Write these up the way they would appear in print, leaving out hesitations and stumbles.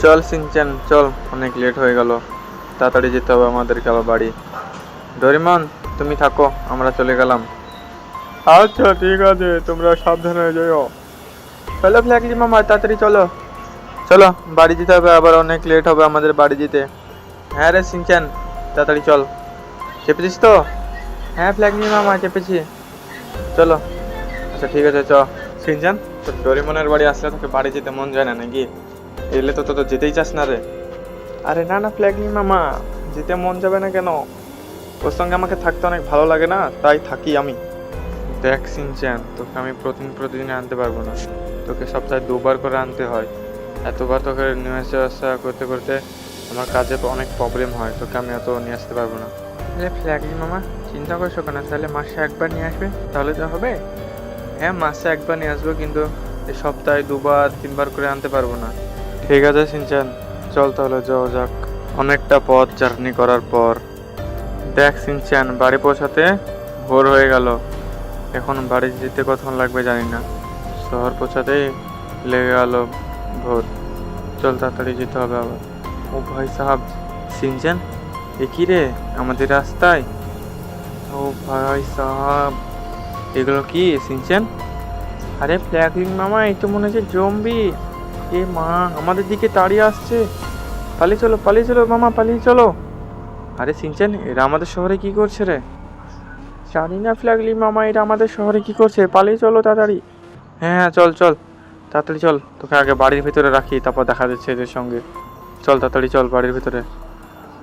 চল সিনচ্যান চল, অনেক লেট হয়ে গেল, তাড়াতাড়ি যেতে হবে আমাদেরকে আবার বাড়ি। ডোরেমন তুমি থাকো, আমরা চলে গেলাম। আচ্ছা ঠিক আছে, তোমরা সাবধানে যেও। চলো ফ্ল্যাগলি মামা তাড়াতাড়ি চলো। চলো বাড়ি যেতে হবে, আবার অনেক লেট হবে আমাদের বাড়ি যেতে। হ্যাঁ রে সিনচ্যান তাড়াতাড়ি চল। চেপেছিস তো? হ্যাঁ ফ্ল্যাগলি মামা চেপেছি। চলো। আচ্ছা ঠিক আছে চ। সিনচ্যান তোর ডোরেমনের বাড়ি আসলে তোকে বাড়ি যেতে মন যায় না নাকি? এলে তো তো যেতেই চাস না রে। আরে না না ফ্ল্যাগলি মামা, যেতে মন যাবে না কেন? ওর সঙ্গে আমাকে থাকতে অনেক ভালো লাগে না, তাই থাকি আমি। দেখ সিনচ্যান, তোকে আমি প্রতিদিন আনতে পারবো না, তোকে সপ্তাহে 2বার করে আনতে হয়। এতবার তোকে নিয়ে আসা করতে করতে আমার কাজে অনেক প্রবলেম হয়, তোকে আমি এত নিয়ে আসতে পারবো না। তাহলে ফ্ল্যাগলি মামা চিন্তা করছো কেন? তাহলে মাসে একবার নিয়ে আসবে, তাহলে তো হবে। হ্যাঁ মাসে একবার নিয়ে আসবো, কিন্তু এই সপ্তাহে 2বার 3বার করে আনতে পারবো না। ঠিক আছে সিনচ্যান, চল তাহলে যাওয়া যাক। অনেকটা পথ জার্নি করার পর দেখ সিনচ্যান, বাড়ি পৌঁছাতে ভোর হয়ে গেল। এখন বাড়ি যেতে কতক্ষণ লাগবে জানি না, শহর পৌঁছাতেই লেগে গেল ভোর। চল তাড়াতাড়ি যেতে হবে আবার। ও ভাই সাহাব, সিনচ্যান এ কি রে আমাদের রাস্তায়? ও ভাই সাহাব, এগুলো কি সিনচ্যান? আরে ফ্ল্যাগলিং মামা, এই তো মনে হচ্ছে জম্বি। এ মা, আমাদের দিকে তাড়িয়ে আসছে। পালিয়ে চলো মামা, পালিয়ে চলো। আরে সিনচ্যান, এরা আমাদের শহরে কি করছে রে? জানি না ফ্ল্যাগলি মামা, এরা আমাদের শহরে কি করছে, পালিয়ে চলো তাড়াতাড়ি। হ্যাঁ হ্যাঁ চল চল, তাড়াতাড়ি চল, তোকে আগে বাড়ির ভিতরে রাখি, তারপর দেখা যাচ্ছে এদের সঙ্গে। চল তাড়াতাড়ি চল বাড়ির ভিতরে।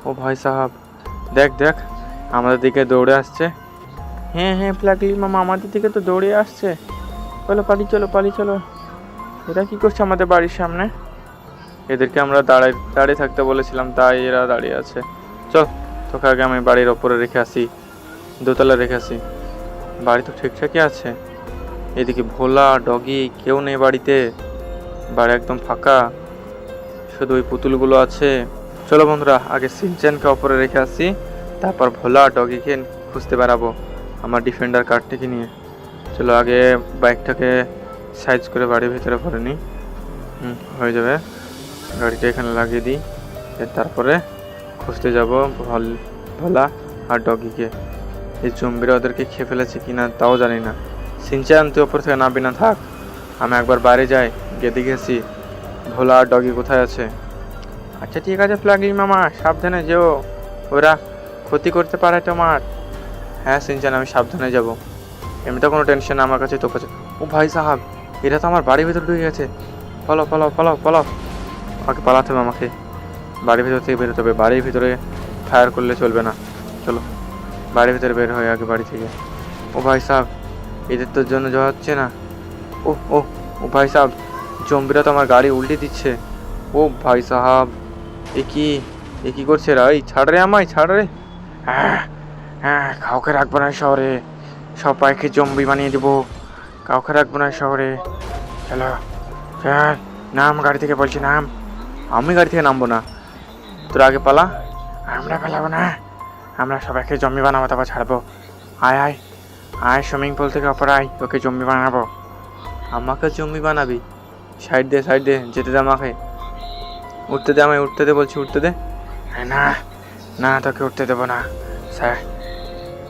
ও ভাই সাহাব, দেখ দেখ আমাদের দিকে দৌড়ে আসছে। হ্যাঁ হ্যাঁ ফ্ল্যাগলি মামা, আমাদের দিকে তো দৌড়ে আসছে। বলো পালিয়ে চলো। এরা কি করছে আমাদের বাড়ির সামনে? এদেরকে আমরা দাঁড়িয়ে থাকতে বলেছিলাম, তাই এরা দাঁড়িয়ে আছে। চল, তোকে আগে আমি বাড়ির ওপরে রেখে আসি, দোতলা রেখে আসি। বাড়ি তো ঠিকঠাকই আছে। এদিকে ভোলা ডগি কেউ নেই বাড়িতে, বাড়ি একদম ফাঁকা, শুধু ওই পুতুলগুলো আছে। চলো বন্ধুরা, আগে সিনচ্যানকে ওপরে রেখে আসি, তারপর ভোলা ডগিকে খুঁজতে বেরাবো আমার ডিফেন্ডার কার্ডটিকে নিয়ে। চলো আগে বাইকটাকে সাইজ করে বাড়ির ভিতরে ভরে নিই। হয়ে যাবে, গাড়িটা এখানে লাগিয়ে দিই, তারপরে খুঁজতে যাব ভোলা আর ডগিকে। এই জম্বিরা ওদেরকে খেয়ে ফেলেছে কিনা তাও জানি না। সিনচ্যান তুই ওপর থেকে নামবি না, থাক, আমি একবার বাইরে যাই, গিয়ে দেখেছি ভোলা আর ডগি কোথায় আছে। আচ্ছা ঠিক আছে ফ্ল্যাগলি মামা, সাবধানে যেও, ওরা ক্ষতি করতে পারে তোমার। হ্যাঁ সিনচ্যান, আমি সাবধানে যাব, এমনিতে কোনো টেনশন আমার কাছে তো কাছে। ও ভাই সাহাব, এরা তো আমার বাড়ির ভিতরে ঢুকে গেছে। পালাও। ওকে পালাতে হবে আমাকে, বাড়ির ভিতর থেকে বেরোতে হবে। বাড়ির ভিতরে ফায়ার করলে চলবে না। চলো বাড়ির ভিতরে বের হয়ে আগে বাড়ি থেকে। ও ভাই সাহেব, এদের তোর জন্য যাওয়া হচ্ছে না। ও ও ও ভাই সাহেব, জম্বিরা তো আমার গাড়ি উল্টে দিচ্ছে। ও ভাই সাহাব, এ কি করছে রা? এই ছাড় রে, আমায় ছাড় রে। হ্যাঁ হ্যাঁ, কাউকে রাখবো না শহরে, সবাইকে জম্বি বানিয়ে দেবো, কাউকে রাখবো না শহরে। চলো চল, নাম গাড়ি থেকে, বলছি নাম। আমি গাড়ি থেকে নামবো না, তোর আগে পালা। আমরা পালাবো না, আমরা সবাইকে জম্বি বানাবো, তারপর ছাড়বো। আয় আয় আয়, সুইমিং পুল থেকে অপর আয়, তোকে জম্বি বানাবো। আমাকে জম্বি বানাবি? সাইড দে, যেতে দে আমাকে, উঠতে দে আমায়, উঠতে দে বলছি, উঠতে দে। না না, তোকে উঠতে দেবো না স্যার।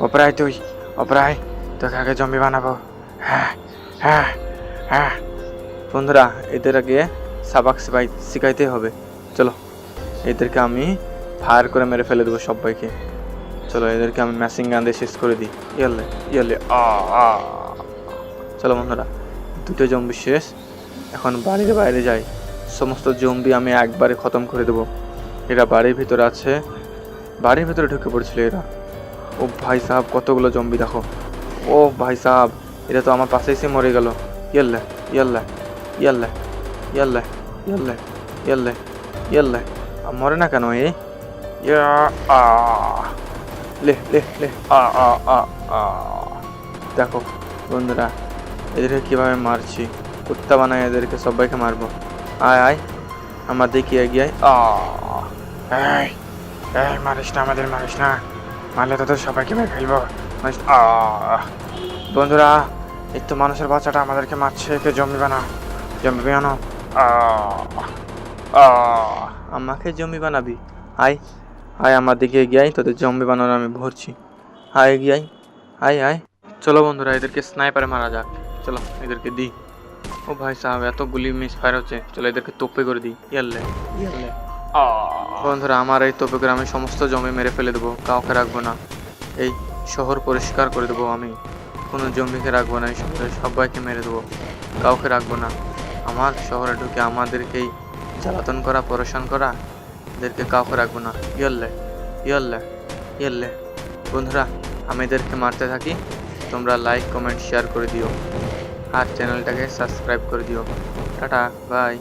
অপর আয় তুই, অপর আয়, তোকে আগে জম্বি বানাবো। হ্যাঁ হ্যাঁ হ্যাঁ। বন্ধুরা, এদের আগে সাবাক শিখাইতে হবে। চলো এদেরকে আমি ফায়ার করে মেরে ফেলে দেবো সবাইকে। চলো এদেরকে আমি মেশিন গান দিয়ে শেষ করে দিই। ইয়ালে চলো বন্ধুরা, দুটো জম্বি শেষ, এখন বাড়ির বাইরে যাই, সমস্ত জম্বি আমি একবারে খতম করে দেবো। এরা বাড়ির ভিতরে আছে, বাড়ির ভিতরে ঢুকে পড়ছিল এরা। ও ভাই সাহাব, কতগুলো জম্বি দেখো। ও ভাই সাহাব, এটা তো আমার পাশে এসে মরে গেল। ইয়াল্লা, মরে না কেন এ? লে দেখো বন্ধুরা, এদেরকে কিভাবে মারছি, কুত্তা বানায় এদেরকে সবাইকে মারবো। আয় আমার দিকে এগিয়ে আয়। মারিস না, আমাদের মারিস না, মারলে তো সবাইকে মেরে ফেলবো। বন্ধুরা, এই তো মানুষের বাচ্চাটা আমাদেরকে মারছে, একে জম্বি বানাও। আমাকে জম্বি বানাবি? আয় আয় আমার দিকে এগিয়ে আয়, তোদের জম্বি বানানো আমি ভরছি। আয় এগিয়ে আয়, আয় আয়। চলো বন্ধুরা, এদেরকে স্নাইপারে মারা যাক। চলো এদেরকে দিই। ও ভাই সাহেব, এত গুলি মিস ফায়ার হচ্ছে, চলো এদেরকে তোপে করে দিই। ইয়াল্লে ইয়াল্লে। বন্ধুরা, আমার এই তোপে করে আমি সমস্ত জমি মেরে ফেলে দেবো, কাউকে রাখবো না। এই শহর পরিষ্কার করে দেবো আমি, কোনো জমিকে রাখবো না। এই শহরে সবাইকে মেরে দেবো, কাউকে রাখবো না। আমার শহরে ঢুকে আমাদেরকেই জ্বালাতন করা, পরেশান করা, এদেরকে কাউকে রাখবো না। ইয়াল্লে ইয়াল্লে ইয়াল্লে। বন্ধুরা, আমি এদেরকে মারতে থাকি, তোমরা লাইক কমেন্ট শেয়ার করে দিও আর চ্যানেলটাকে সাবস্ক্রাইব করে দিও। Tata bye.